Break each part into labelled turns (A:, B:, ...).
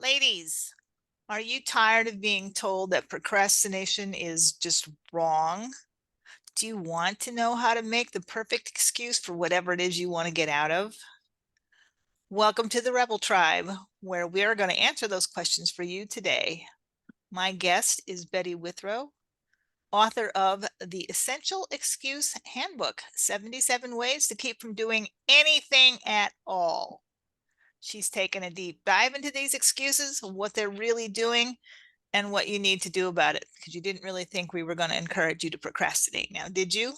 A: Ladies, are you tired of being told that procrastination is just wrong? Do you want to know how to make the perfect excuse for whatever it is you want to get out of? Welcome to the Rebel Tribe, where we're going to answer those questions for you today. My guest is Betty Withrow, author of the Essential Excuse Handbook, 77 Ways to Keep from Doing Anything at All. She's taken a deep dive into these excuses, what they're really doing, and what you need to do about it, because you didn't really think we were going to encourage you to procrastinate now, did you?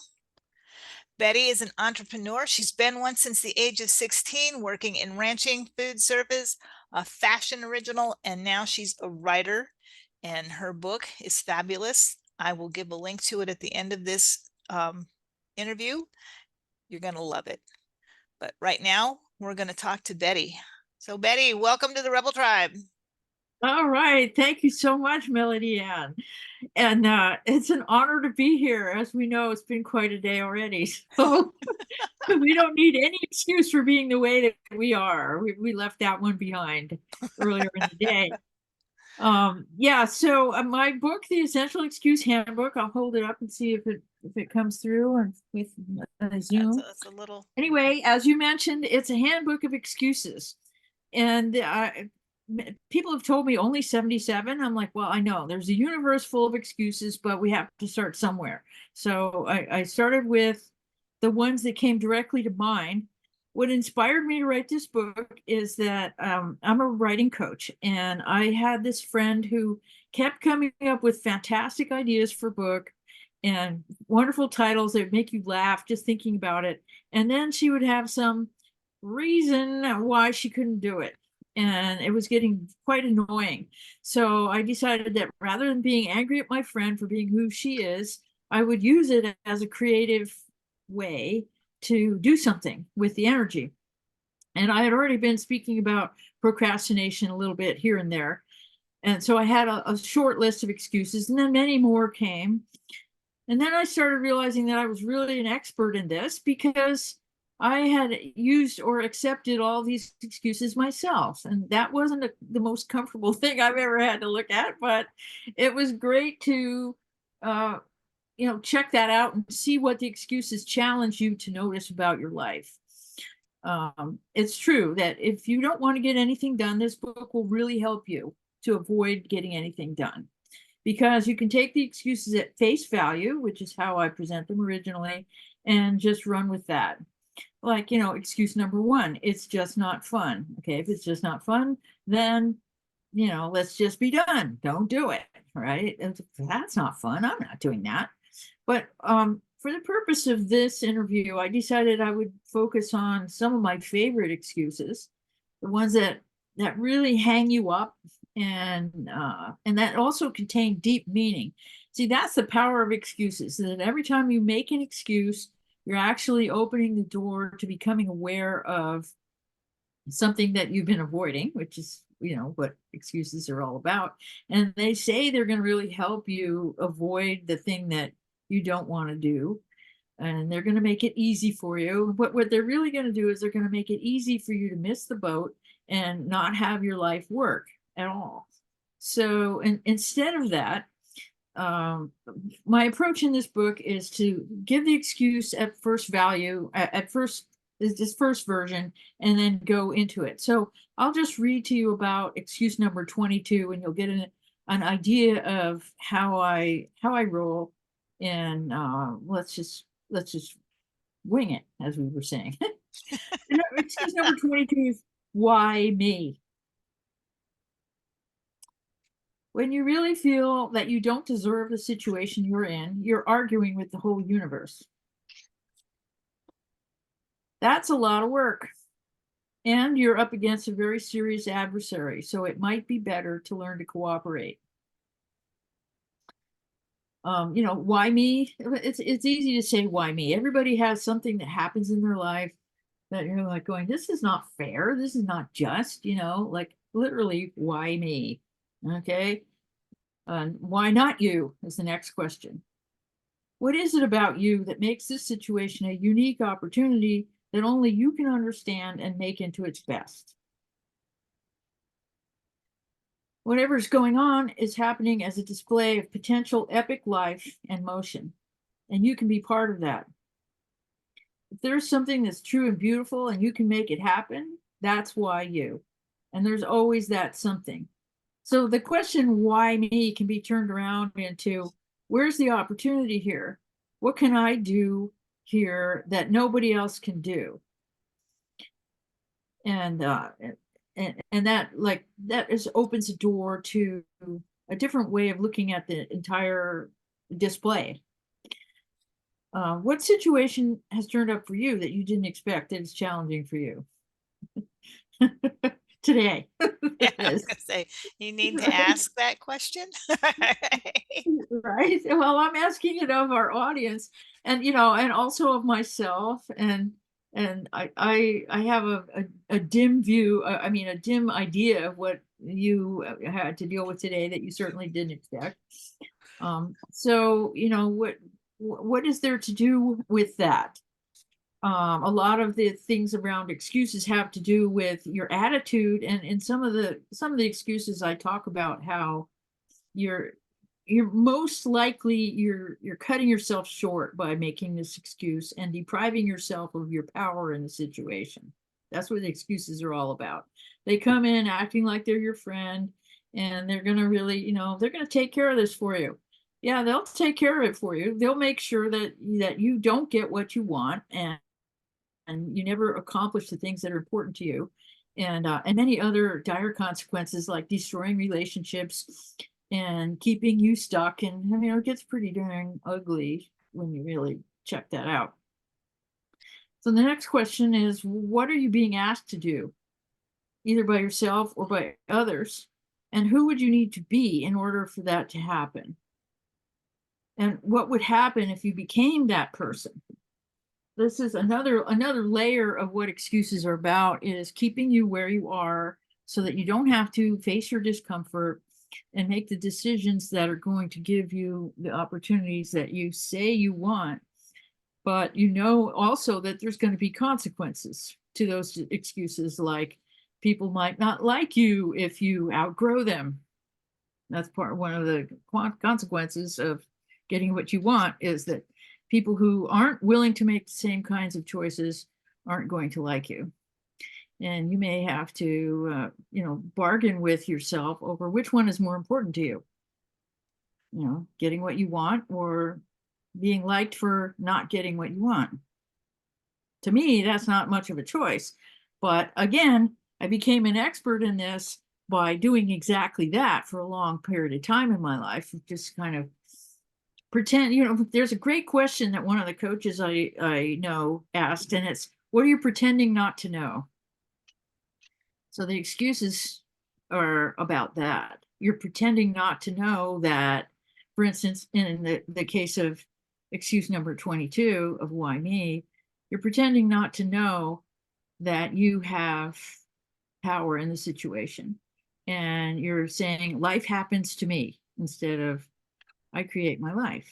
A: Betty is an entrepreneur. She's been one since the age of 16, working in ranching, food service, a fashion original, and now she's a writer, and her book is fabulous. I will give a link to it at the end of this interview. You're going to love it. But right now, we're going to talk to Betty. So Betty, welcome to the Rebel Tribe.
B: All right. Thank you so much, Melody Ann. And it's an honor to be here. As we know, it's been quite a day already. So we don't need any excuse for being the way that we are. We left that one behind earlier in the day. Yeah, so my book, The Essential Excuse Handbook, I'll hold it up and see if it comes through and with Zoom.
A: That's a little.
B: Anyway, as you mentioned, it's a handbook of excuses. And people have told me only 77. I'm like, well, I know there's a universe full of excuses, but we have to start somewhere. So I started with the ones that came directly to mind. What inspired me to write this book is that I'm a writing coach, and I had this friend who kept coming up with fantastic ideas for book and wonderful titles that make you laugh just thinking about it. And then she would have some reason why she couldn't do it. And it was getting quite annoying. So I decided that rather than being angry at my friend for being who she is, I would use it as a creative way to do something with the energy. And I had already been speaking about procrastination a little bit here and there. And so I had a short list of excuses, and then many more came. And then I started realizing that I was really an expert in this because I had used or accepted all these excuses myself. And that wasn't the most comfortable thing I've ever had to look at, but it was great to, check that out and see what the excuses challenge you to notice about your life. It's true that if you don't want to get anything done, this book will really help you to avoid getting anything done, because you can take the excuses at face value, which is how I present them originally, and just run with that. Like, excuse number one, it's just not fun. Okay, if it's just not fun, then, let's just be done. Don't do it, right? That's not fun. I'm not doing that. But for the purpose of this interview, I decided I would focus on some of my favorite excuses, the ones that really hang you up and that also contain deep meaning. See, that's the power of excuses, that every time you make an excuse, you're actually opening the door to becoming aware of something that you've been avoiding, which is, what excuses are all about. And they say they're going to really help you avoid the thing that you don't want to do. And they're going to make it easy for you. But what they're really going to do is they're going to make it easy for you to miss the boat and not have your life work at all. So instead of that, my approach in this book is to give the excuse at first value, at first, this first version, and then go into it. So I'll just read to you about excuse number 22, and you'll get an idea of how I roll. And let's just wing it, as we were saying. Excuse number 22 is why me? When you really feel that you don't deserve the situation you're in, you're arguing with the whole universe. That's a lot of work. And you're up against a very serious adversary, so it might be better to learn to cooperate. Why me? It's easy to say why me. Everybody has something that happens in their life that you're like going, this is not fair. This is not just, like literally, why me? Okay. Why not you is the next question. What is it about you that makes this situation a unique opportunity that only you can understand and make into its best? Whatever's going on is happening as a display of potential epic life and motion, and you can be part of that. If there's something that's true and beautiful and you can make it happen, that's why you. And there's always that something. So the question, why me, can be turned around into, where's the opportunity here? What can I do here that nobody else can do? And that, like, that is opens a door to a different way of looking at the entire display. What situation has turned up for you that you didn't expect that is challenging for you today?
A: Yeah, I was gonna say, you need to
B: Right,
A: ask that question.
B: right. Well, I'm asking it of our audience, and and also of myself, and I have a dim view. I mean, a dim idea of what you had to deal with today that you certainly didn't expect. So what is there to do with that? A lot of the things around excuses have to do with your attitude, and in some of the excuses I talk about how you're you're most likely you're cutting yourself short by making this excuse and depriving yourself of your power in the situation. That's what the excuses are all about. They come in acting like they're your friend, and they're going to really, they're going to take care of this for you. Yeah, they'll take care of it for you. They'll make sure that you don't get what you want, and you never accomplish the things that are important to you, and many other dire consequences like destroying relationships and keeping you stuck. And it gets pretty dang ugly when you really check that out. So the next question is, what are you being asked to do, either by yourself or by others, and who would you need to be in order for that to happen? And what would happen if you became that person? This is another layer of what excuses are about, is keeping you where you are so that you don't have to face your discomfort and make the decisions that are going to give you the opportunities that you say you want. But also that there's going to be consequences to those excuses, like people might not like you if you outgrow them. That's one of the consequences of getting what you want, is that people who aren't willing to make the same kinds of choices aren't going to like you. And you may have to, bargain with yourself over which one is more important to you. Getting what you want, or being liked for not getting what you want. To me, that's not much of a choice. But again, I became an expert in this by doing exactly that for a long period of time in my life. Just kind of pretend, there's a great question that one of the coaches I know asked, and it's, what are you pretending not to know? So the excuses are about that. You're pretending not to know that, for instance, in the case of excuse number 22 of why me, you're pretending not to know that you have power in the situation. And you're saying life happens to me instead of I create my life.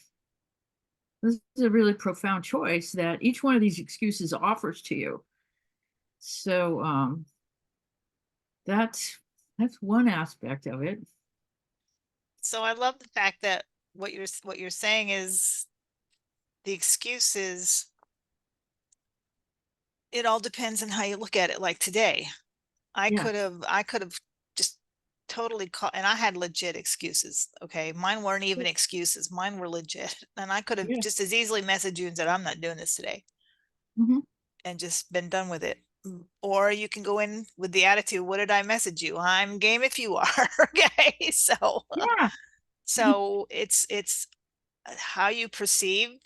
B: This is a really profound choice that each one of these excuses offers to you. So that's one aspect of it.
A: So I love the fact that what you're saying is the excuses, it all depends on how you look at it. Like today,
B: Yeah.
A: I could have just totally caught, and I had legit excuses. Okay. Mine weren't even excuses. Mine were legit. And I could have
B: Yeah.
A: just as easily messaged you and said, I'm not doing this today,
B: Hmm.
A: and just been done with it. Or you can go in with the attitude, what did I message you? I'm game if you are. Okay.
B: Yeah.
A: So it's how you perceive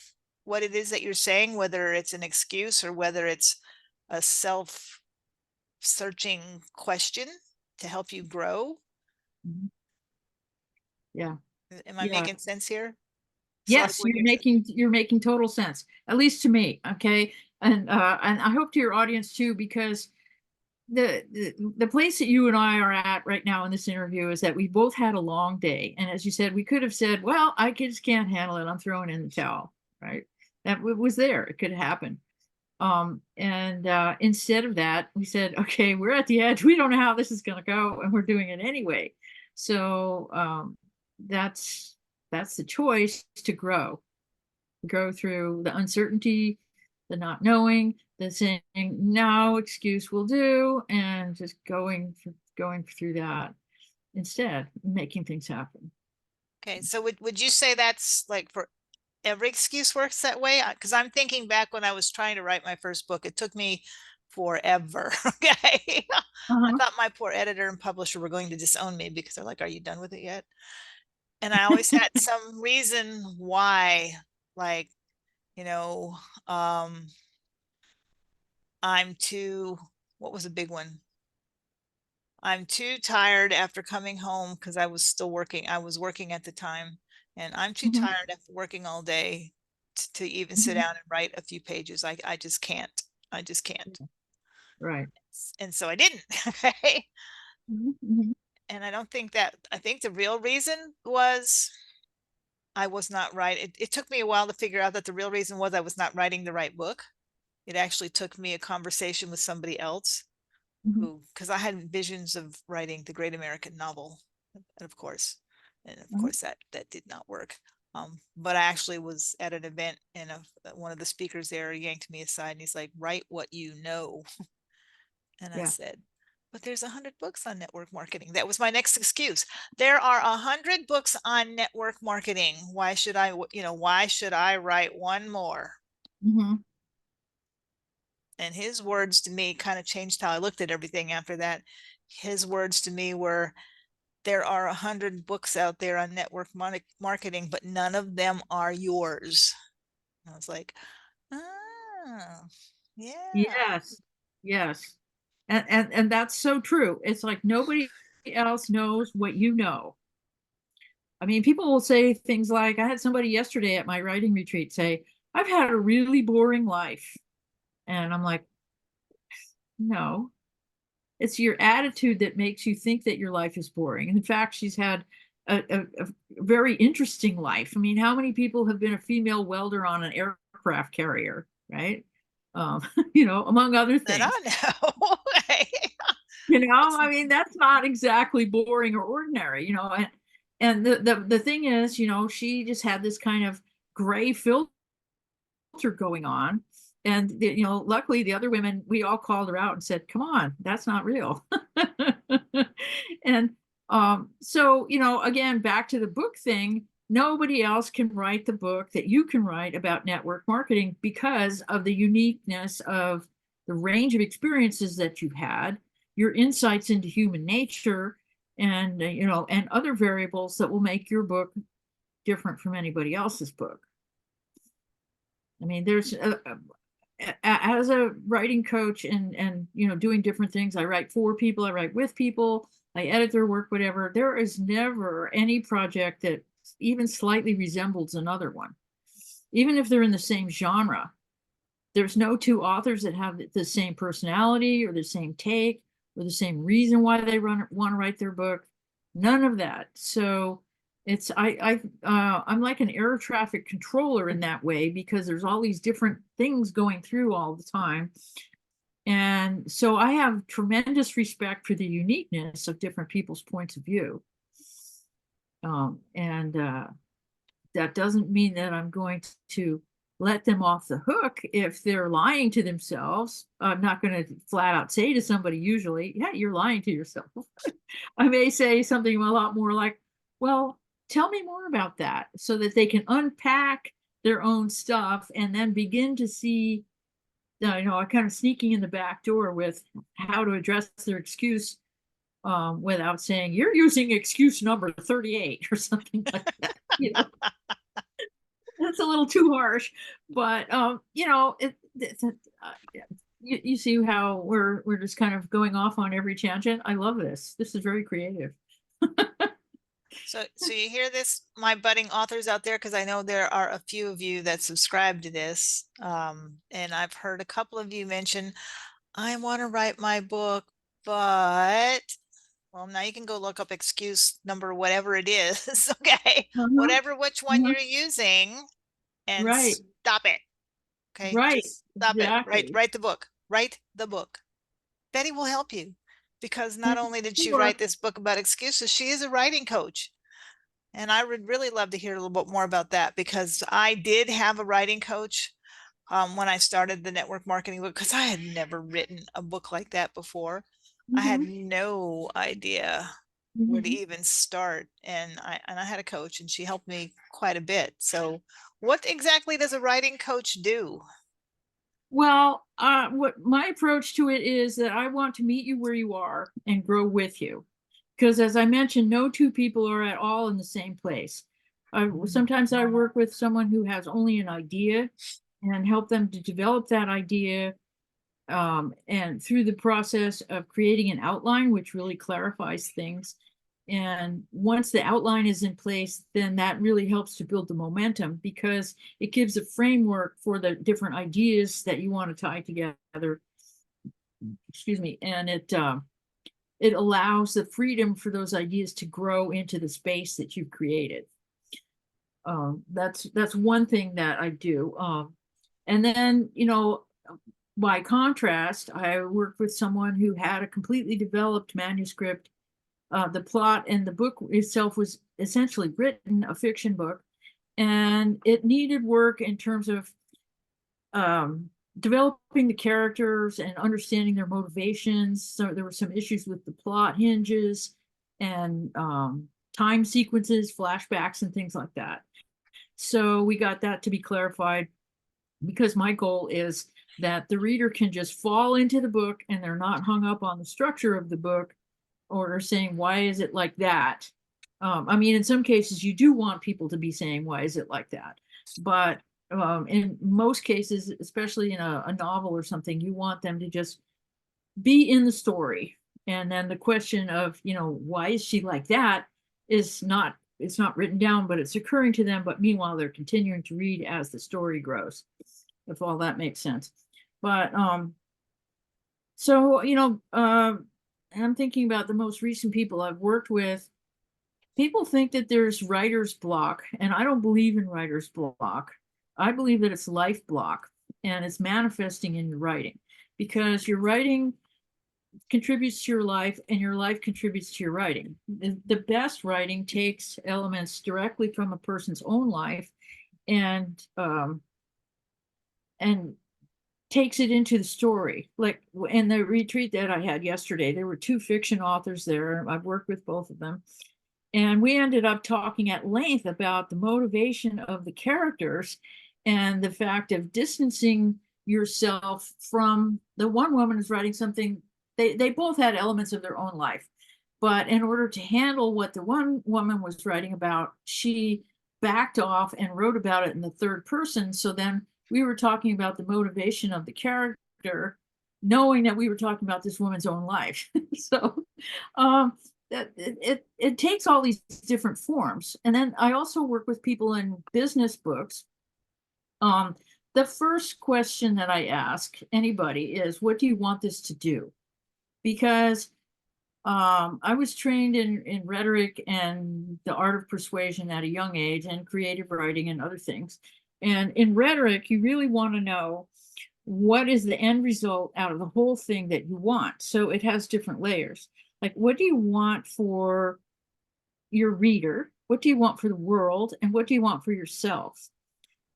A: what it is that you're saying, whether it's an excuse or whether it's a self searching question to help you grow.
B: Mhm. Yeah.
A: Am I
B: Yeah.
A: making sense here? So like
B: Yes,
A: when
B: you're making total sense, at least to me. Okay. And I hope to your audience too, because the place that you and I are at right now in this interview is that we both had a long day. And as you said, we could have said, well, I just can't handle it, I'm throwing in the towel, right? That was there. It could happen. And instead of that, we said, okay, we're at the edge. We don't know how this is going to go, and we're doing it anyway. So that's that's the choice to grow through the uncertainty, the not knowing, the saying no excuse will do, and just going through that instead, making things happen.
A: Okay, so would you say that's like for every excuse works that way? Because I'm thinking back when I was trying to write my first book, it took me forever. Okay. I
B: Uh-huh.
A: thought my poor editor and publisher were going to disown me because they're like, "Are you done with it yet?" And I always had some reason why, like, you know, um, I'm too, what was a big one? I'm too tired after coming home because I was still working. I was working at the time, and I'm too
B: Mhm,
A: tired after working all day to even sit
B: mhm.
A: down and write a few pages. I just can't. I just can't.
B: Right.
A: And so I didn't. Okay.
B: Mhm, mhm,
A: And I don't think that, I think the real reason was I was not right. It took me a while to figure out that the real reason was I was not writing the right book. It actually took me a conversation with somebody else
B: mhm.
A: who, because I had visions of writing the great American novel, and of
B: Uh-huh.
A: course that did not work. But I actually was at an event, and one of the speakers there yanked me aside, and he's like, "Write what you know." And I
B: Yeah.
A: said, "But there's 100 books on network marketing." That was my next excuse. There are 100 books on network marketing. Why should why should I write one more?
B: Mhm.
A: And his words to me kind of changed how I looked at everything after that. His words to me were, there are 100 books out there on network marketing, but none of them are yours. And I was like, oh, yeah.
B: Yes. Yes. And that's so true. It's like nobody else knows what you know. I mean, people will say things like, I had somebody yesterday at my writing retreat say, I've had a really boring life. And I'm like, no, it's your attitude that makes you think that your life is boring. In fact, she's had a very interesting life. I mean, how many people have been a female welder on an aircraft carrier, right? Among other
A: That
B: things.
A: I know.
B: I mean, that's not exactly boring or ordinary, and the thing is, she just had this kind of gray filter going on. And luckily the other women, we all called her out and said, come on, that's not real. And so, again, back to the book thing, nobody else can write the book that you can write about network marketing because of the uniqueness of the range of experiences that you've had, your insights into human nature, and and other variables that will make your book different from anybody else's book. I mean, as a writing coach and doing different things. I write for people, I write with people, I edit their work, whatever. There is never any project that even slightly resembles another one, even if they're in the same genre. There's no two authors that have the same personality or the same take or the same reason why they want to write their book. None of that. So I'm like an air traffic controller in that way because there's all these different things going through all the time. And so I have tremendous respect for the uniqueness of different people's points of view. And that doesn't mean that I'm going to let them off the hook if they're lying to themselves. I'm not going to flat out say to somebody, usually, yeah, you're lying to yourself. I may say something a lot more like, well, tell me more about that, so that they can unpack their own stuff and then begin to see, kind of sneaking in the back door with how to address their excuse, without saying, you're using excuse number 38 or something like that. That's a little too harsh, but yeah. You see how we're just kind of going off on every tangent. I love this. This is very creative.
A: So you hear this, my budding authors out there, because I know there are a few of you that subscribe to this. And I've heard a couple of you mention, I want to write my book, but well, now you can go look up excuse number, whatever it is. Okay.
B: Uh-huh,
A: Whatever, which one
B: uh-huh.
A: you're using, and
B: Right,
A: stop it. Okay.
B: right,
A: Just stop it.
B: exactly.
A: Write the book. Write the book. Betty will help you. because not
B: And
A: only did she
B: or
A: write this book about excuses, she is a writing coach. And I would really love to hear a little bit more about that, because I did have a writing coach when I started the network marketing book, because I had never written a book like that before. I had
B: Mhm,
A: no idea where to
B: mhm.
A: even start. And I had a coach and she helped me quite a bit. So what exactly does a writing coach do?
B: Well, what my approach to it is that I want to meet you where you are and grow with you. Because as I mentioned, no two people are at all in the same place. Sometimes I work with someone who has only an idea and help them to develop that idea, and through the process of creating an outline, which really clarifies things. And once the outline is in place, then that really helps to build the momentum, because it gives a framework for the different ideas that you want to tie together. Excuse me. And it allows the freedom for those ideas to grow into the space that you've created. That's one thing that I do. And then, by contrast, I worked with someone who had a completely developed manuscript. The plot and the book itself was essentially written, a fiction book, and it needed work in terms of developing the characters and understanding their motivations. So there were some issues with the plot hinges and time sequences, flashbacks, and things like that. So we got that to be clarified, because my goal is that the reader can just fall into the book and they're not hung up on the structure of the book or saying, why is it like that? I mean, in some cases, you do want people to be saying, why is it like that? But in most cases, especially in a novel or something, you want them to just be in the story. And then the question of, why is she like that is not, it's not written down, but it's occurring to them. But meanwhile, they're continuing to read as the story grows, if all that makes sense. But so, I'm thinking about the most recent people I've worked with. People think that there's writer's block, and I don't believe in writer's block. I believe that it's life block, and it's manifesting in your writing, because your writing contributes to your life and your life contributes to your writing. The best writing takes elements directly from a person's own life and takes it into the story. Like in the retreat that I had yesterday, there were two fiction authors there. I've worked with both of them. And we ended up talking at length about the motivation of the characters and the fact of distancing yourself from the one woman is writing something. They both had elements of their own life. But in order to handle what the one woman was writing about, she backed off and wrote about it in the third person. So then we were talking about the motivation of the character, knowing that we were talking about this woman's own life. So um, that it takes all these different forms. And then I also work with people in business books. Um, the first question that I ask anybody is, what do you want this to do? Because I was trained in rhetoric and the art of persuasion at a young age, and creative writing and other things. And in rhetoric, you really want to know what is the end result out of the whole thing that you want. So it has different layers. Like, what do you want for your reader? What do you want for the world? And what do you want for yourself?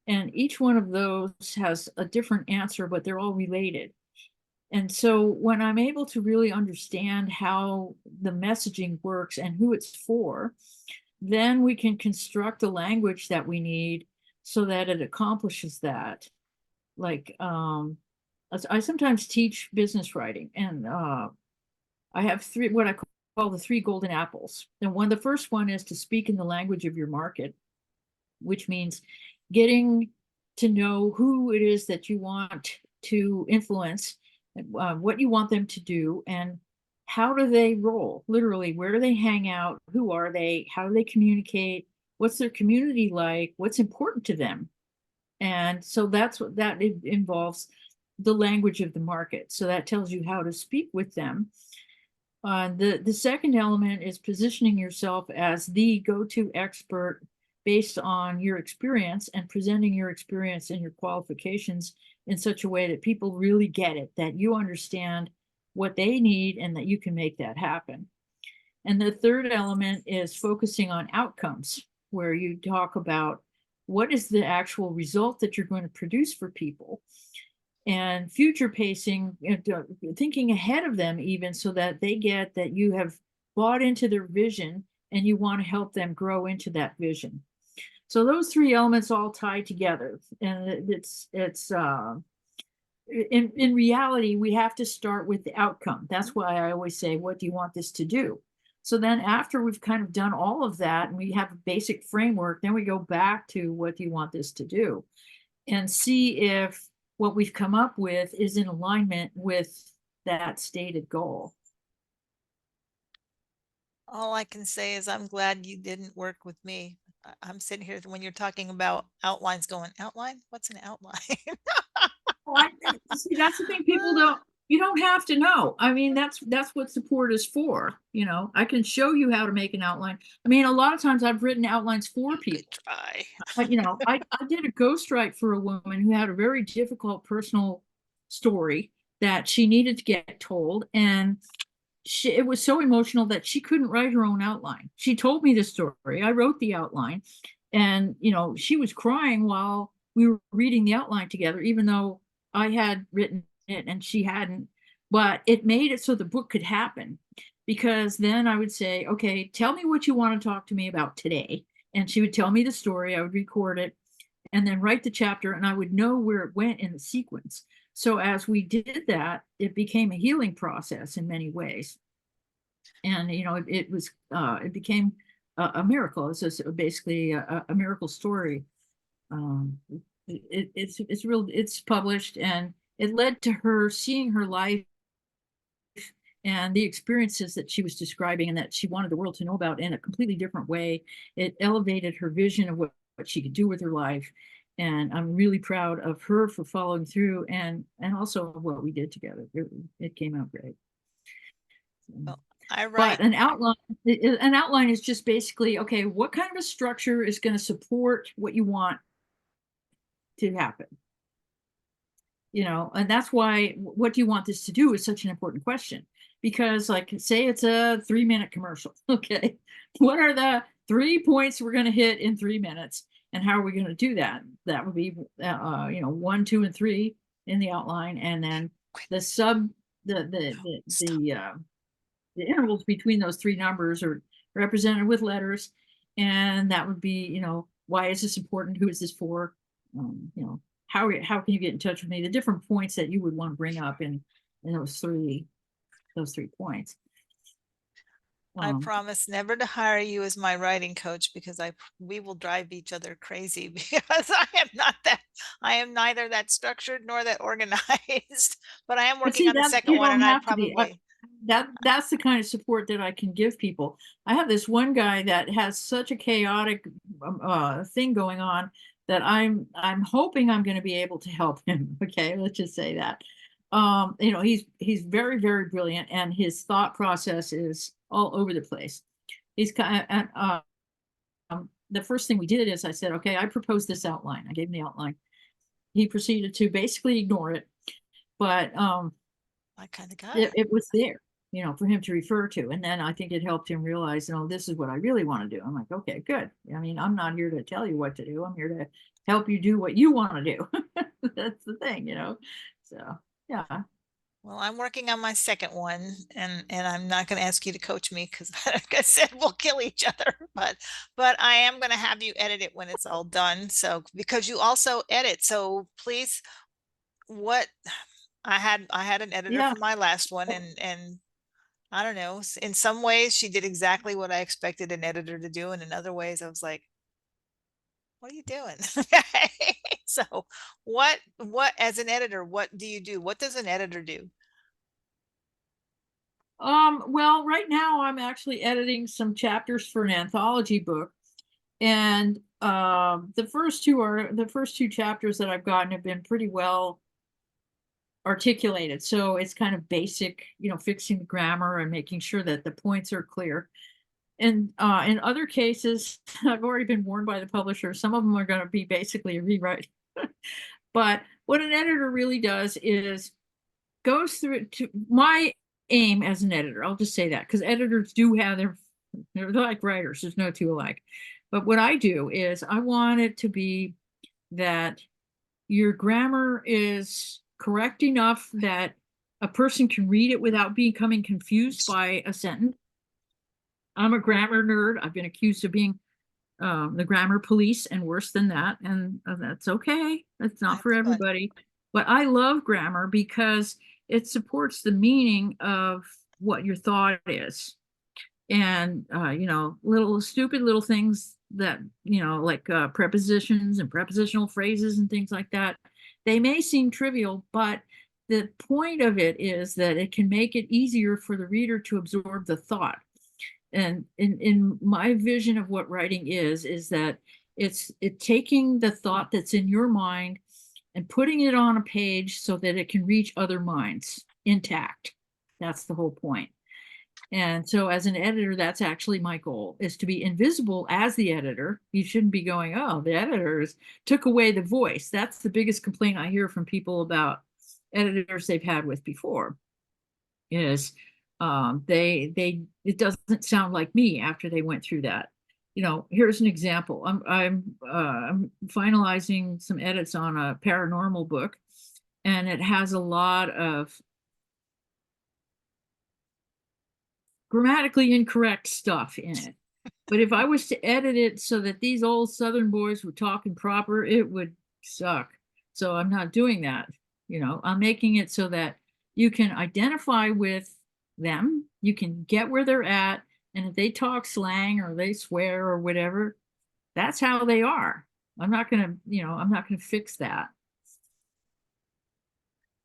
B: And each one of those has a different answer, but they're all related. And so when I'm able to really understand how the messaging works and who it's for, then we can construct the language that we need so that it accomplishes that. Like, I sometimes teach business writing, and I have three, what I call the three golden apples. And the first one is to speak in the language of your market, which means getting to know who it is that you want to influence, what you want them to do, and how do they roll? Literally, where do they hang out? Who are they? How do they communicate? What's their community like? What's important to them? And so that's what that involves, the language of the market. So that tells you how to speak with them. The second element is positioning yourself as the go-to expert based on your experience, and presenting your experience and your qualifications in such a way that people really get it, that you understand what they need and that you can make that happen. And the third element is focusing on outcomes, where you talk about what is the actual result that you're going to produce for people, and future pacing, thinking ahead of them, even so that they get that you have bought into their vision and you want to help them grow into that vision. So those three elements all tie together, and it's in reality, we have to start with the outcome. That's why I always say, what do you want this to do? So then after we've kind of done all of that and we have a basic framework, then we go back to what do you want this to do, and see if what we've come up with is in alignment with that stated goal.
A: All I can say is I'm glad you didn't work with me. I'm sitting here when you're talking about outlines going, outline? What's an outline?
B: Well, see, that's the thing, people don't, you don't have to know. I mean, that's what support is for. I can show you how to make an outline. I mean, a lot of times I've written outlines for people.
A: Good try.
B: I did a ghostwrite for a woman who had a very difficult personal story that she needed to get told, and it was so emotional that she couldn't write her own outline. She told me the story. I wrote the outline, and she was crying while we were reading the outline together, even though I had written it and she hadn't. But it made it so the book could happen, because then I would say, okay, tell me what you want to talk to me about today. And she would tell me the story, I would record it, and then write the chapter, and I would know where it went in the sequence. So as we did that, it became a healing process in many ways. And it became a miracle. It's just basically a miracle story. It's published, and it led to her seeing her life and the experiences that she was describing and that she wanted the world to know about in a completely different way. It elevated her vision of what she could do with her life. And I'm really proud of her for following through, and also of what we did together. It came out great.
A: Well, I
B: But
A: write.
B: an outline is just basically, okay, what kind of a structure is going to support what you want to happen? And that's why what do you want this to do is such an important question. Because, like, say it's a 3-minute commercial. Okay, what are the 3 points we're going to hit in 3 minutes, and how are we going to do that? That would be 1, 2, and 3 in the outline, and then the sub the intervals between those 3 numbers are represented with letters, and that would be, why is this important? Who is this for? How can you get in touch with me? The different points that you would want to bring up in those three points.
A: I promise never to hire you as my writing coach, because we will drive each other crazy because I am neither that structured nor that organized, but I am
B: But
A: working
B: see,
A: on the
B: that
A: second
B: you
A: one,
B: don't
A: and I
B: have to be.
A: probably.
B: That's the kind of support that I can give people. I have this one guy that has such a chaotic thing going on that I'm hoping I'm going to be able to help him. Okay, let's just say that. He's very, very brilliant, and his thought process is all over the place. He's kind of, the first thing we did is I said, okay, I proposed this outline. I gave him the outline. He proceeded to basically ignore it, but
A: My kind of guy.
B: it was there, for him to refer to. And then I think it helped him realize, this is what I really want to do. I'm like, okay, good. I mean, I'm not here to tell you what to do. I'm here to help you do what you want to do. That's the thing, So, yeah.
A: Well, I'm working on my second one, and I'm not going to ask you to coach me because, like I said, we'll kill each other. But I am going to have you edit it when it's all done. So, because you also edit, so please, what I had an editor
B: Yeah.
A: for my last one, and I don't know, in some ways she did exactly what I expected an editor to do, and in other ways I was like, what are you doing? So what as an editor, what do you do? What does an editor do?
B: Well, right now I'm actually editing some chapters for an anthology book. And the first two chapters that I've gotten have been pretty well articulated. So it's kind of basic, fixing the grammar and making sure that the points are clear. And in other cases, I've already been warned by the publisher, some of them are going to be basically a rewrite. But what an editor really does is goes through to my aim as an editor. I'll just say that because editors do have they're like writers. There's no two alike. But what I do is I want it to be that your grammar is correct enough that a person can read it without becoming confused by a sentence. I'm a grammar nerd. I've been accused of being the grammar police and worse than that. And that's okay. That's not for
A: That's good.
B: everybody. But I love grammar because it supports the meaning of what your thought is. And, little stupid little things that, like prepositions and prepositional phrases and things like that. They may seem trivial, but the point of it is that it can make it easier for the reader to absorb the thought. And in my vision of what writing is that it's taking the thought that's in your mind and putting it on a page so that it can reach other minds intact. That's the whole point. And so as an editor, that's actually my goal, is to be invisible as the editor. You shouldn't be going, oh, the editors took away the voice. That's the biggest complaint I hear from people about editors they've had with before, is it doesn't sound like me after they went through that. Here's an example. I'm finalizing some edits on a paranormal book, and it has a lot of grammatically incorrect stuff in it. But if I was to edit it so that these old Southern boys were talking proper, it would suck. So I'm not doing that. I'm making it so that you can identify with them, you can get where they're at, and if they talk slang or they swear or whatever, that's how they are. I'm not gonna fix that.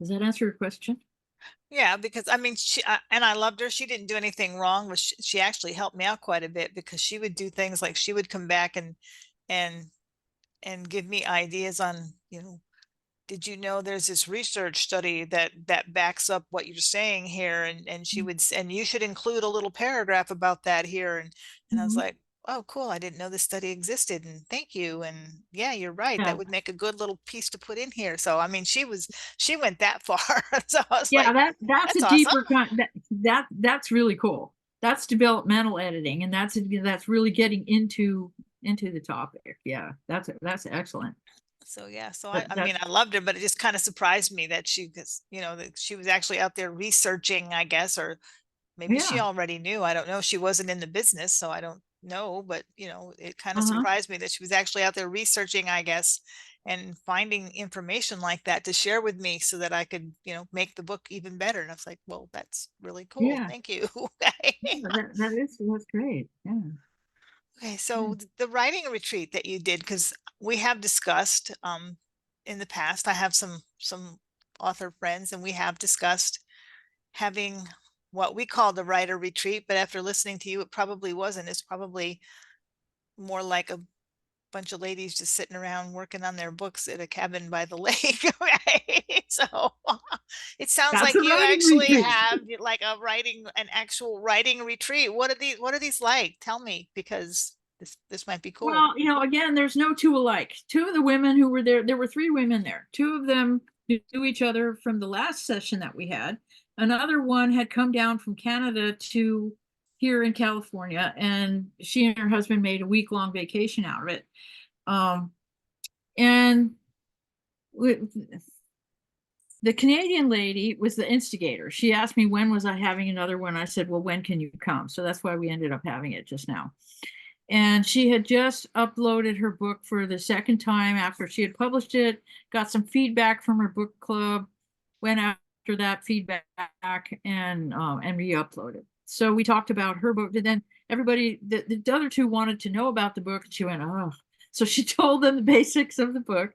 B: Does that answer your question?
A: Yeah, because I mean, and I loved her. She didn't do anything wrong, but she actually helped me out quite a bit, because she would do things like she would come back and and give me ideas on, did you know there's this research study that backs up what you're saying here, and she would, and you should include a little paragraph about that here, and I was
B: Mhm.
A: like, oh cool, I didn't know this study existed, and thank you, and yeah, you're right,
B: Yeah.
A: that would make a good little piece to put in here. So I mean, she went that far. So I was
B: Yeah,
A: like,
B: that's
A: that's
B: a
A: awesome.
B: deeper kind that's really cool. That's developmental editing, and that's really getting into the topic. Yeah, that's excellent.
A: So yeah, so
B: But
A: I mean,
B: that's
A: I loved her, but it just kind of surprised me that that she was actually out there researching, I guess, or maybe she
B: yeah.
A: already knew. I don't know. She wasn't in the business, so I don't know, but it kind of
B: Uh-huh.
A: surprised me that she was actually out there researching, I guess, and finding information like that to share with me so that I could, make the book even better. And I was like, well, that's really cool.
B: Yeah.
A: Thank you.
B: Yeah, that's great. Yeah.
A: Okay,
B: Yeah.
A: so the writing retreat that you did, because we have discussed in the past, I have some author friends, and we have discussed having what we call the writer retreat, but after listening to you, it probably wasn't. It's probably more like a bunch of ladies just sitting around working on their books at a cabin by the lake. Right? So it sounds
B: That's
A: like
B: a
A: you
B: writing
A: actually
B: retreat.
A: have like an actual writing retreat. What are these like? Tell me, because this might be cool.
B: Well, again, there's no two alike. Two of the women who were there were three women there. Two of them knew each other from the last session that we had. Another one had come down from Canada to here in California, and she and her husband made a week-long vacation out of it. Um, and the Canadian lady was the instigator. She asked me when was I having another one. I said, well, when can you come? So that's why we ended up having it just now. And she had just uploaded her book for the second time after she had published it, got some feedback from her book club, went after that feedback and re-uploaded. So we talked about her book, and then everybody, the other two wanted to know about the book, and she went, oh. So she told them the basics of the book,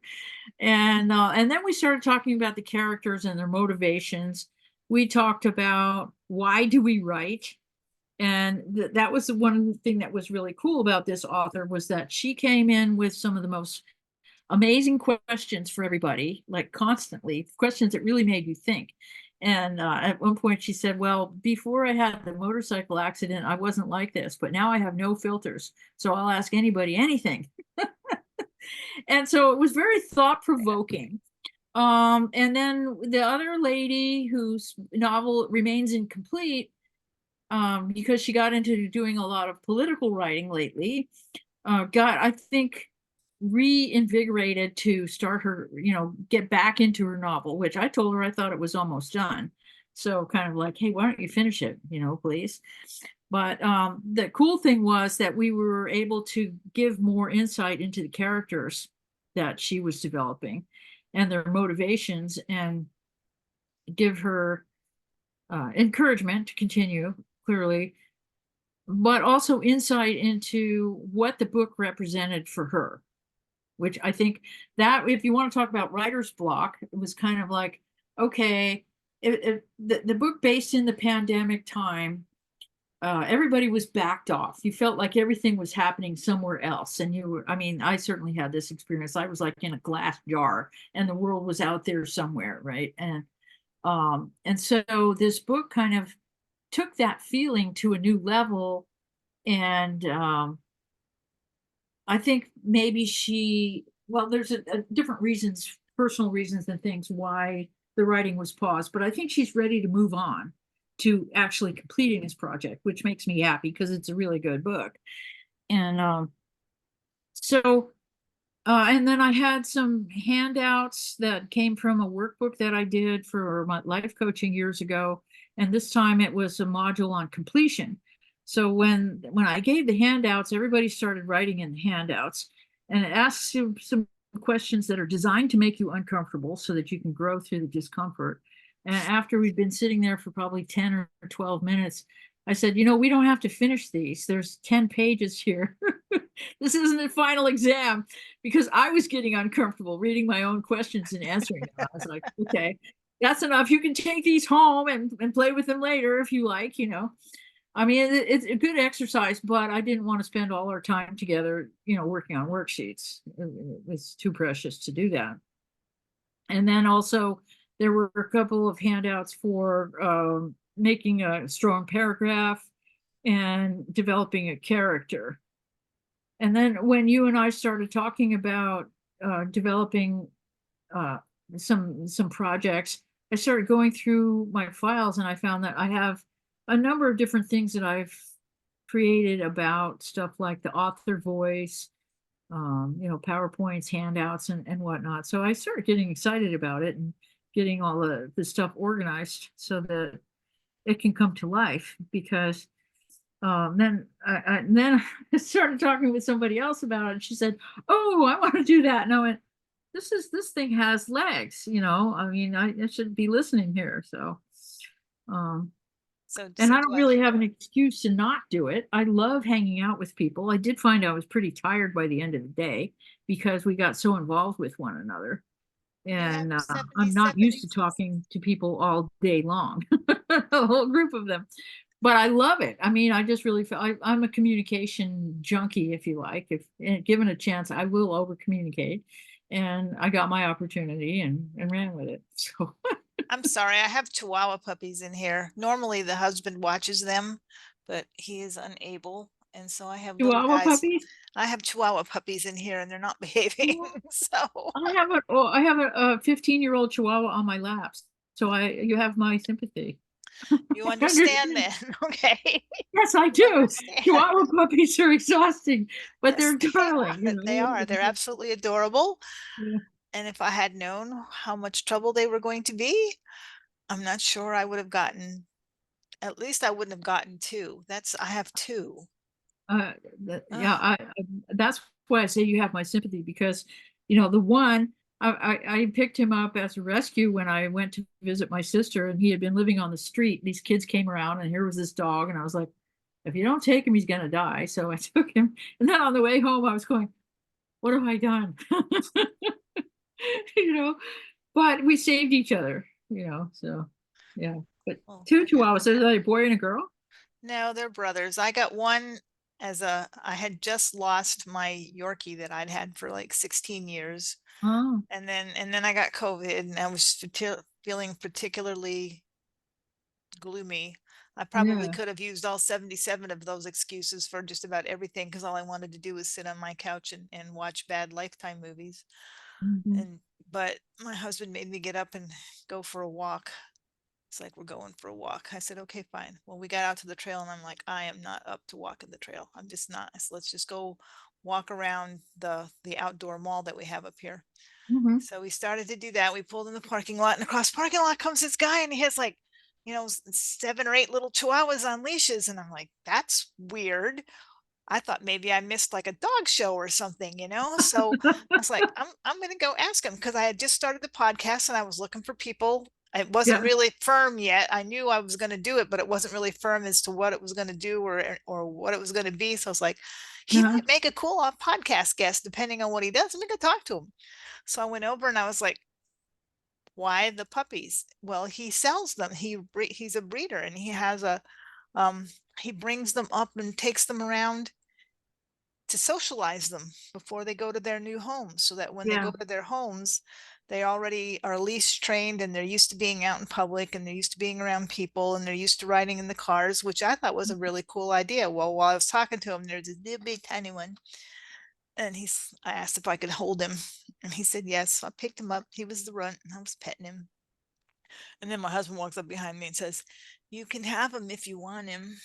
B: and then we started talking about the characters and their motivations. We talked about why do we write, and that was the one thing that was really cool about this author, was that she came in with some of the most amazing questions for everybody, like constantly questions that really made you think. And at one point she said, well, before I had the motorcycle accident, I wasn't like this, but now I have no filters, so I'll ask anybody anything. And so it was very thought provoking. And then the other lady whose novel remains incomplete, because she got into doing a lot of political writing lately, got, I think, reinvigorated to start her, get back into her novel, which I told her I thought it was almost done. So kind of like, hey, why don't you finish it, please? But the cool thing was that we were able to give more insight into the characters that she was developing and their motivations, and give her encouragement to continue, clearly, but also insight into what the book represented for her, which I think that, if you want to talk about writer's block, it was kind of like, okay, the book based in the pandemic time, everybody was backed off. You felt like everything was happening somewhere else. And I mean, I certainly had this experience. I was like in a glass jar and the world was out there somewhere, right? And so this book kind of took that feeling to a new level. And I think maybe well, there's a different reasons, personal reasons and things why the writing was paused, but I think she's ready to move on to actually completing this project, which makes me happy because it's a really good book. And so and then I had some handouts that came from a workbook that I did for my life coaching years ago. And this time it was a module on completion. So when I gave the handouts, everybody started writing in the handouts, and it asks you some questions that are designed to make you uncomfortable so that you can grow through the discomfort. And after we'd been sitting there for probably 10 or 12 minutes, I said, we don't have to finish these. There's 10 pages here. This isn't a final exam, because I was getting uncomfortable reading my own questions and answering them. I was like, okay, that's enough. You can take these home and play with them later if you like. I mean, it's a good exercise, but I didn't want to spend all our time together, working on worksheets. It's too precious to do that. And then also there were a couple of handouts for making a strong paragraph and developing a character. And then when you and I started talking about developing some projects, I started going through my files, and I found that I have a number of different things that I've created about stuff like the author voice, PowerPoints, handouts, and whatnot. So I started getting excited about it and getting all the stuff organized so that it can come to life. Because then I started talking with somebody else about it, and she said, "Oh, I want to do that." And I went, this thing has legs, I mean, I should be listening here. So,
A: So,
B: and
A: so
B: I
A: do
B: don't
A: I.
B: really have an excuse to not do it. I love hanging out with people. I did find I was pretty tired by the end of the day because we got so involved with one another.
A: You have
B: And I'm not
A: 77
B: used to
A: excuses.
B: talking to people all day long, a whole group of them. But I love it. I mean, I just really feel I'm a communication junkie, if you like. If given a chance, I will over communicate. And I got my opportunity and ran with it. So
A: I'm sorry, I have Chihuahua puppies in here. Normally the husband watches them, but he is unable. And so I have little
B: Chihuahua
A: guys.
B: puppies.
A: I have Chihuahua puppies in here and they're not behaving.
B: Oh,
A: So
B: I have a 15-year-old Chihuahua on my laps. So you have my sympathy.
A: you understand then. Okay.
B: Yes, I
A: You
B: do.
A: understand.
B: Chihuahua puppies are exhausting, but
A: Yes,
B: they're
A: they
B: darling,
A: are. They are. They're absolutely adorable.
B: Yeah.
A: And if I had known how much trouble they were going to be, I'm not sure I would have gotten, at least I wouldn't have gotten two. I have two.
B: Uh, yeah,
A: Ugh.
B: that's why I say you have my sympathy, because, the one, I picked him up as a rescue when I went to visit my sister, and he had been living on the street. These kids came around, and here was this dog, and I was like, if you don't take him, he's gonna die. So I took him, and then on the way home, I was going, what have I done? you know, but we saved each other. So yeah. But
A: Well,
B: two
A: I got
B: chihuahuas, so a boy and a girl.
A: no, they're brothers. I got one I had just lost my Yorkie that I'd had for like 16 years.
B: Oh,
A: And then I got COVID and I was feeling particularly gloomy. I probably
B: yeah.
A: could have used all 77 of those excuses for just about everything because all I wanted to do was sit on my couch and watch bad Lifetime movies.
B: Mhm.
A: And But my husband made me get up and go for a walk. It's like, we're going for a walk. I said, okay, fine. Well, we got out to the trail and I'm like, I am not up to walking the trail. I'm just not. So let's just go walk around the outdoor mall that we have up here.
B: Mhm.
A: So we started to do that. We pulled in the parking lot, and across the parking lot comes this guy, and he has like, 7 or 8 little chihuahuas on leashes. And I'm like, that's weird. I thought maybe I missed like a dog show or something. So I was like, I'm gonna go ask him, because I had just started the podcast and I was looking for people. It wasn't
B: Yeah.
A: really firm yet. I knew I was going to do it, but it wasn't really firm as to what it was going to do, or what it was going to be. So I was like, he
B: Uh-huh.
A: might make a cool off podcast guest depending on what he does. Let me go talk to him. So I went over and I was like, why the puppies? Well, he sells them. He's a breeder, and he has um he brings them up and takes them around to socialize them before they go to their new homes, so that when they
B: Yeah.
A: go to their homes, they already are leash trained, and they're used to being out in public, and they're used to being around people, and they're used to riding in the cars, which I thought was a really cool idea. Well, while I was talking to him, there's this little big tiny one, and I asked if I could hold him, and he said yes. So I picked him up. He was the runt, and I was petting him. And then my husband walks up behind me and says, you can have him if you want him.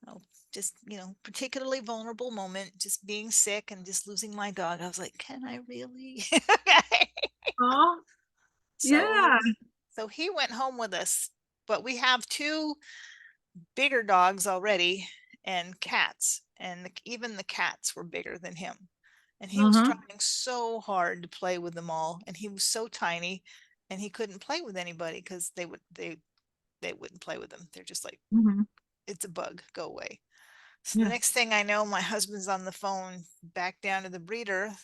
A: Oh, just, particularly vulnerable moment, just being sick and just losing my dog. I was like, can I really?
B: Oh,
A: so
B: yeah.
A: so he went home with us, but we have two bigger dogs already, and cats, and even the cats were bigger than him. And he was
B: Uh-huh.
A: trying so hard to play with them all, and he was so tiny, and he couldn't play with anybody because they wouldn't play with him. They're just like,
B: Mhm.
A: it's a bug, go away. So the
B: Yeah.
A: next thing I know, my husband's on the phone back down to the breeder.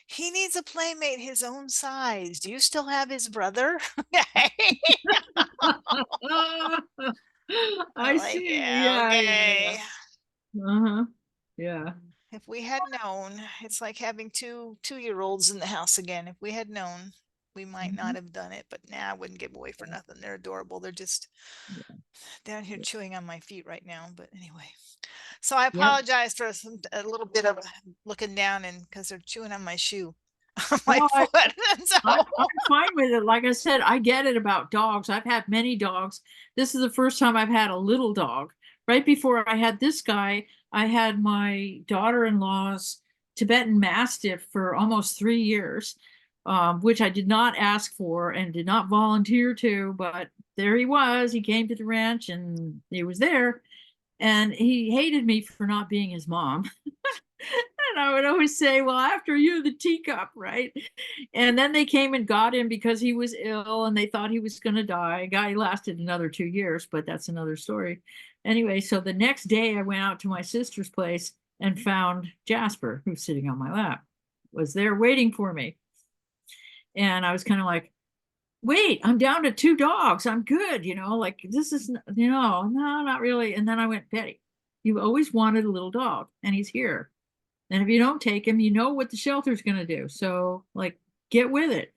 A: He needs a playmate his own size. Do you still have his brother? I'm
B: I
A: like,
B: see.
A: yeah,
B: Yeah, yeah, yeah.
A: okay.
B: Uh-huh. Yeah.
A: If we had known, it's like having two-year-olds in the house again. If we had known, we might not
B: Mhm.
A: have done it. But now I wouldn't give away for nothing. They're adorable. They're just
B: Yeah.
A: down here
B: Yeah.
A: chewing on my feet right now. But anyway. So I
B: Yep.
A: apologize for a little bit of looking down, and because they're chewing on my shoe, on my
B: No,
A: foot.
B: I'm
A: So
B: fine with it. Like I said, I get it about dogs. I've had many dogs. This is the first time I've had a little dog. Right before I had this guy, I had my daughter-in-law's Tibetan Mastiff for almost 3 years, which I did not ask for and did not volunteer to, but there he was. He came to the ranch and he was there. And he hated me for not being his mom. And I would always say, well, after you, the teacup, right? And then they came and got him because he was ill and they thought he was going to die. Guy lasted another 2 years, but that's another story. Anyway, so the next day I went out to my sister's place and found Jasper, who's sitting on my lap, was there waiting for me. And I was kind of like, wait, I'm down to 2 dogs. I'm good. Like this is, no, not really. And then I went, Betty, you've always wanted a little dog and he's here. And if you don't take him, you know what the shelter's going to do. So, like, get with it.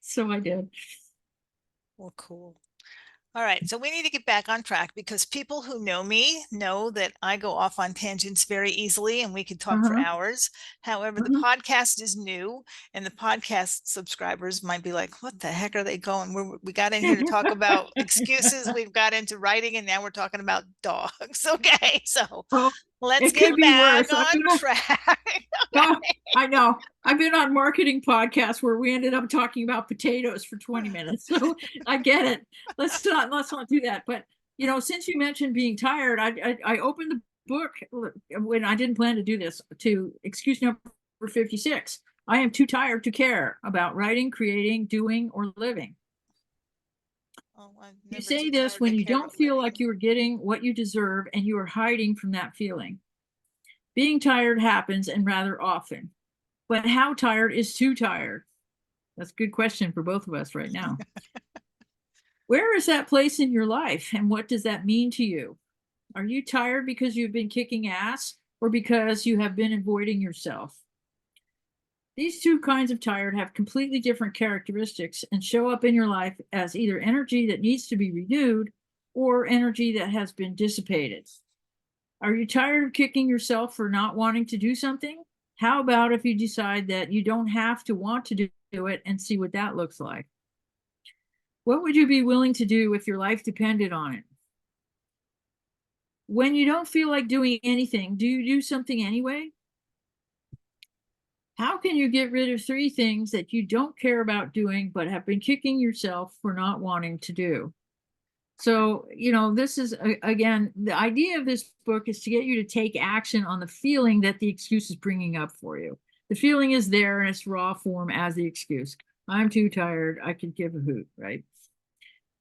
B: So I did.
A: well, cool. All right, so we need to get back on track, because people who know me know that I go off on tangents very easily, and we could talk for
B: Uh-huh.
A: hours. However, the
B: Uh-huh.
A: podcast is new, and the podcast subscribers might be like, what the heck are they going? We got in here to talk about excuses, we've got into writing, and now we're talking about dogs. Okay, so
B: Oh,
A: let's
B: it could
A: get
B: be
A: back
B: worse.
A: on track.
B: Oh, I know. I've been on marketing podcasts where we ended up talking about potatoes for 20 minutes. So I get it. Let's not do that. But since you mentioned being tired, I opened the book when I didn't plan to do this, to excuse number 56. I am too tired to care about writing, creating, doing, or living.
A: Oh, I'm
B: You
A: never too
B: say this
A: tired to
B: when you
A: care
B: don't
A: about
B: feel like
A: living.
B: you are getting what you deserve and you are hiding from that feeling. Being tired happens, and rather often. But how tired is too tired? That's a good question for both of us right now. Where is that place in your life, and what does that mean to you? Are you tired because you've been kicking ass, or because you have been avoiding yourself? These two kinds of tired have completely different characteristics and show up in your life as either energy that needs to be renewed or energy that has been dissipated. Are you tired of kicking yourself for not wanting to do something? How about if you decide that you don't have to want to do it and see what that looks like? What would you be willing to do if your life depended on it? When you don't feel like doing anything, do you do something anyway? How can you get rid of 3 things that you don't care about doing but have been kicking yourself for not wanting to do? So, this is again, the idea of this book is to get you to take action on the feeling that the excuse is bringing up for you. The feeling is there in its raw form as the excuse. I'm too tired. I could give a hoot, right?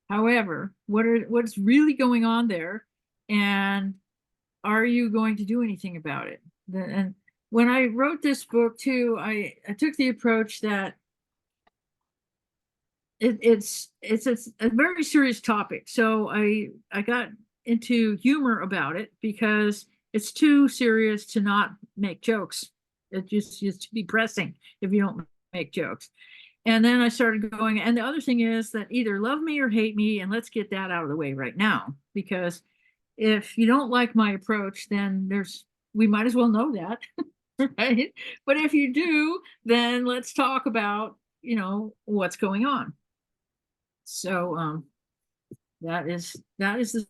B: However, what's really going on there, and are you going to do anything about it? And when I wrote this book too, I took the approach that it's a very serious topic. So I got into humor about it because it's too serious to not make jokes. It just is too depressing if you don't make jokes. And then I started going, and the other thing is that either love me or hate me, and let's get that out of the way right now. Because if you don't like my approach, then we might as well know that, right? But if you do, then let's talk about, what's going on. So that is the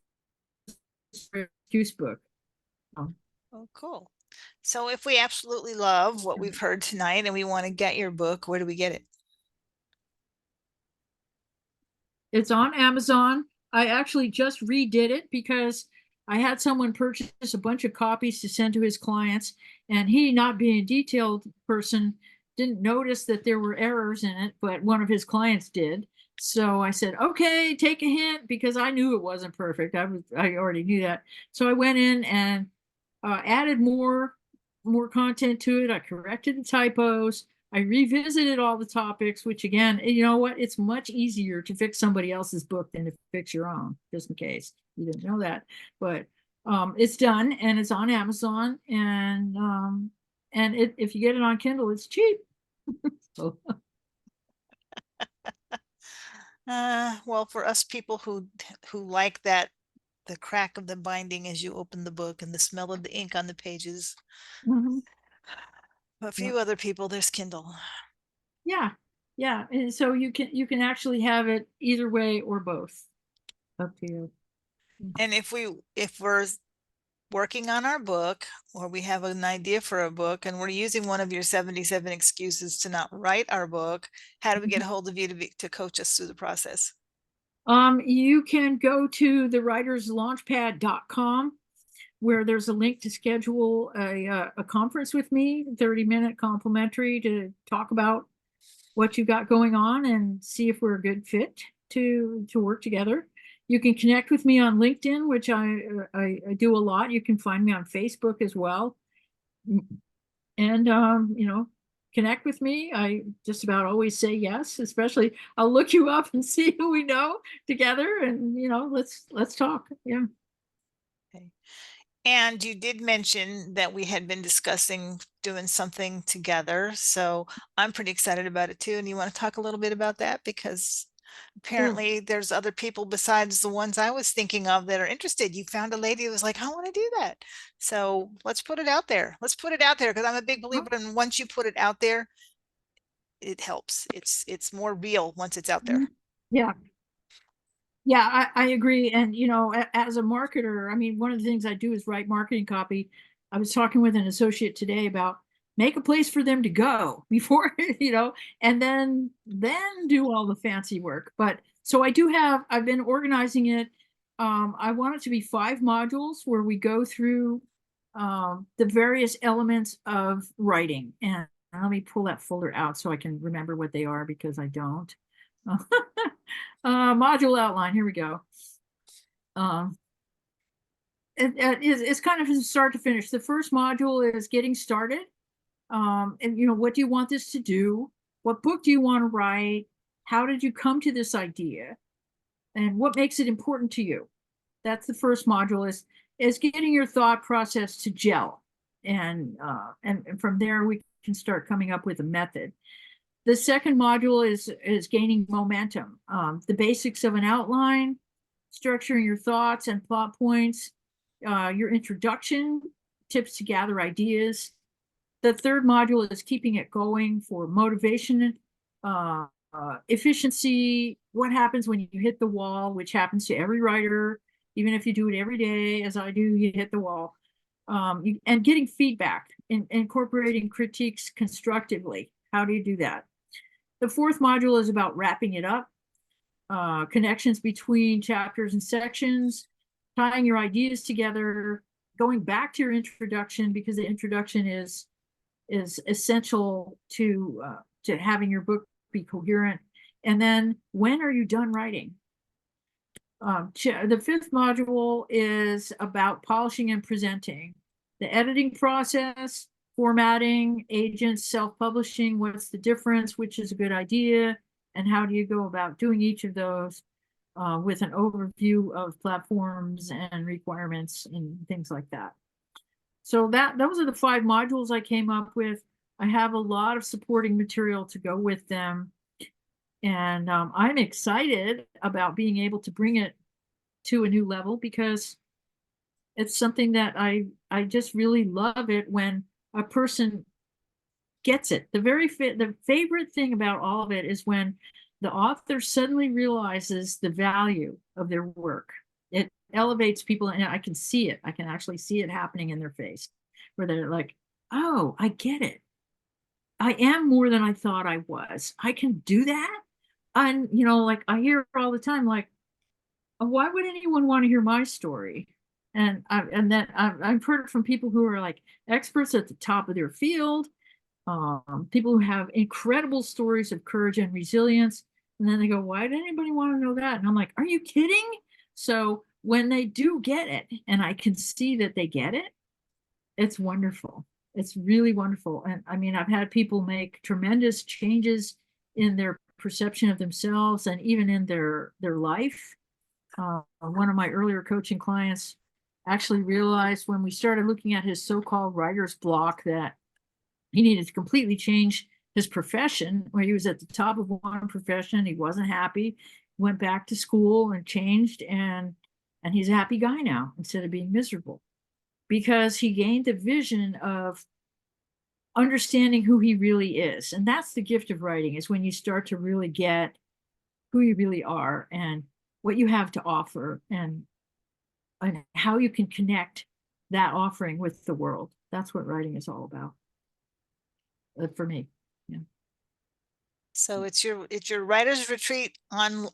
B: excuse book. Um,
A: Oh, cool. So if we absolutely love what we've heard tonight and we want to get your book, where do we get it?
B: It's on Amazon. I actually just redid it because I had someone purchase a bunch of copies to send to his clients, and he, not being a detailed person, didn't notice that there were errors in it, but one of his clients did. So I said, okay, take a hint, because I knew it wasn't perfect. I already knew that. So I went in and added more content to it. I corrected the typos. I revisited all the topics, which again, you know what? It's much easier to fix somebody else's book than to fix your own, just in case you didn't know that. But it's done and it's on Amazon, and if you get it on Kindle, it's cheap. So,
A: Well, for us people who like that, the crack of the binding as you open the book and the smell of the ink on the pages.
B: mhm.
A: A
B: Yeah,
A: few other people, there's Kindle.
B: yeah, yeah. And so you can actually have it either way or both. Up to you.
A: And if we're working on our book, or we have an idea for a book and we're using one of your 77 excuses to not write our book, how do we get a hold of you to coach us through the process?
B: You can go to the writerslaunchpad.com, where there's a link to schedule a conference with me, 30-minute complimentary, to talk about what you got going on and see if we're a good fit to work together. You can connect with me on LinkedIn, which I do a lot. You can find me on Facebook as well. And connect with me. I just about always say yes, especially I'll look you up and see who we know together, and let's talk. Yeah.
A: Okay. And you did mention that we had been discussing doing something together. So I'm pretty excited about it too. And you want to talk a little bit about that? Because
B: Sure.
A: apparently there's other people besides the ones I was thinking of that are interested. You found a lady who was like, I want to do that. So let's put it out there. Let's put it out there, because I'm a big believer in once you put it out there, it helps. It's more real once it's out there.
B: Yeah. Yeah, I agree. And, as a marketer, I mean, one of the things I do is write marketing copy. I was talking with an associate today about make a place for them to go before, and then do all the fancy work. But so I've been organizing it. I want it to be 5 modules where we go through the various elements of writing. And let me pull that folder out so I can remember what they are, because I don't. Module outline. Here we go. Um, it's kind of from start to finish. The first module is getting started. And what do you want this to do? What book do you want to write? How did you come to this idea? And what makes it important to you? That's the first module, is getting your thought process to gel. And from there we can start coming up with a method. The second module is gaining momentum. The basics of an outline, structuring your thoughts and plot points, your introduction, tips to gather ideas, The third module is keeping it going for motivation, efficiency, what happens when you hit the wall, which happens to every writer, even if you do it every day, as I do, you hit the wall. And getting feedback and incorporating critiques constructively. How do you do that? The fourth module is about wrapping it up, connections between chapters and sections, tying your ideas together, going back to your introduction, because the introduction is essential to having your book be coherent. And then, when are you done writing? The fifth module is about polishing and presenting, the editing process, formatting, agents, self-publishing, what's the difference, which is a good idea, and how do you go about doing each of those, with an overview of platforms and requirements and things like that. So those are the 5 modules I came up with. I have a lot of supporting material to go with them. And I'm excited about being able to bring it to a new level, because it's something that I just really love it when a person gets it. The favorite thing about all of it is when the author suddenly realizes the value of their work. It elevates people, and I can see it. I can actually see it happening in their face, where they're like, oh, I get it. I am more than I thought I was. I can do that. And, like I hear all the time, like, why would anyone want to hear my story? And then I've heard it from people who are like experts at the top of their field, people who have incredible stories of courage and resilience. And then they go, why did anybody want to know that? And I'm like, are you kidding? So when they do get it, and I can see that they get it, it's wonderful. It's really wonderful. And I mean, I've had people make tremendous changes in their perception of themselves and even in their life. One of my earlier coaching clients actually realized, when we started looking at his so-called writer's block, that he needed to completely change his profession, where he was at the top of one profession. He wasn't happy, went back to school and changed, and he's a happy guy now instead of being miserable, because he gained the vision of understanding who he really is. And that's the gift of writing, is when you start to really get who you really are and what you have to offer, and how you can connect that offering with the world. That's what writing is all about, for me. Yeah.
A: So it's your writer's retreat on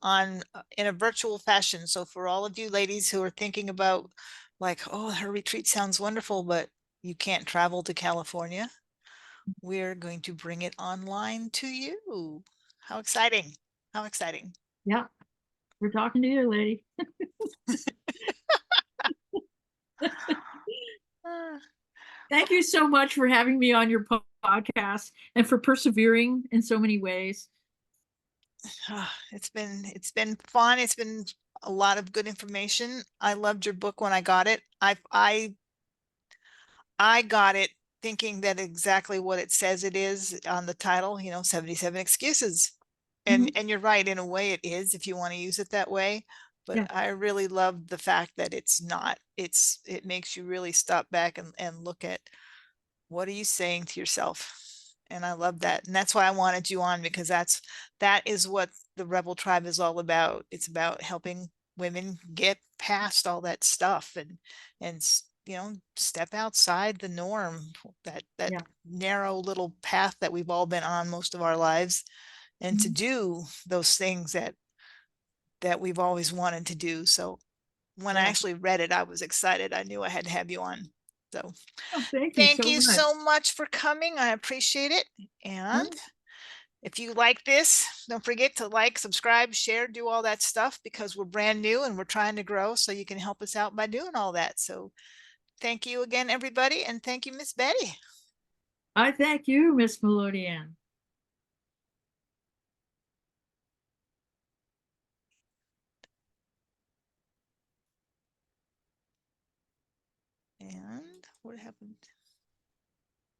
A: in a virtual fashion. So for all of you ladies who are thinking about, like, oh, her retreat sounds wonderful, but you can't travel to California, we're going to bring it online to you. How exciting. How exciting.
B: Yeah. We're talking to you, lady.
A: Ah,
B: Thank you so much for having me on your podcast, and for persevering in so many ways.
A: it's been fun. It's been a lot of good information. I loved your book when I got it. I got it thinking that exactly what it says it is on the title, 77 excuses. And
B: Mhm.
A: and you're right, in a way it is, if you want to use it that way. But
B: Yeah.
A: I really love the fact that it's not. It makes you really stop back and look at, what are you saying to yourself? And I love that. And that's why I wanted you on, because that is what the Rebel Tribe is all about. It's about helping women get past all that stuff and step outside the norm, that
B: Yeah.
A: narrow little path that we've all been on most of our lives, and to
B: Mhm.
A: do those things that we've always wanted to do. So when I
B: Yeah.
A: actually read it, I was excited. I knew I had to have you on. So
B: Oh, thank you
A: thank
B: so
A: you
B: much.
A: so much for coming. I appreciate it. And
B: Mhm.
A: if you like this, don't forget to like, subscribe, share, do all that stuff, because we're brand new and we're trying to grow. So you can help us out by doing all that. So thank you again, everybody. And thank you, Miss Betty.
B: I thank you, Miss Melodian.
A: And what happened?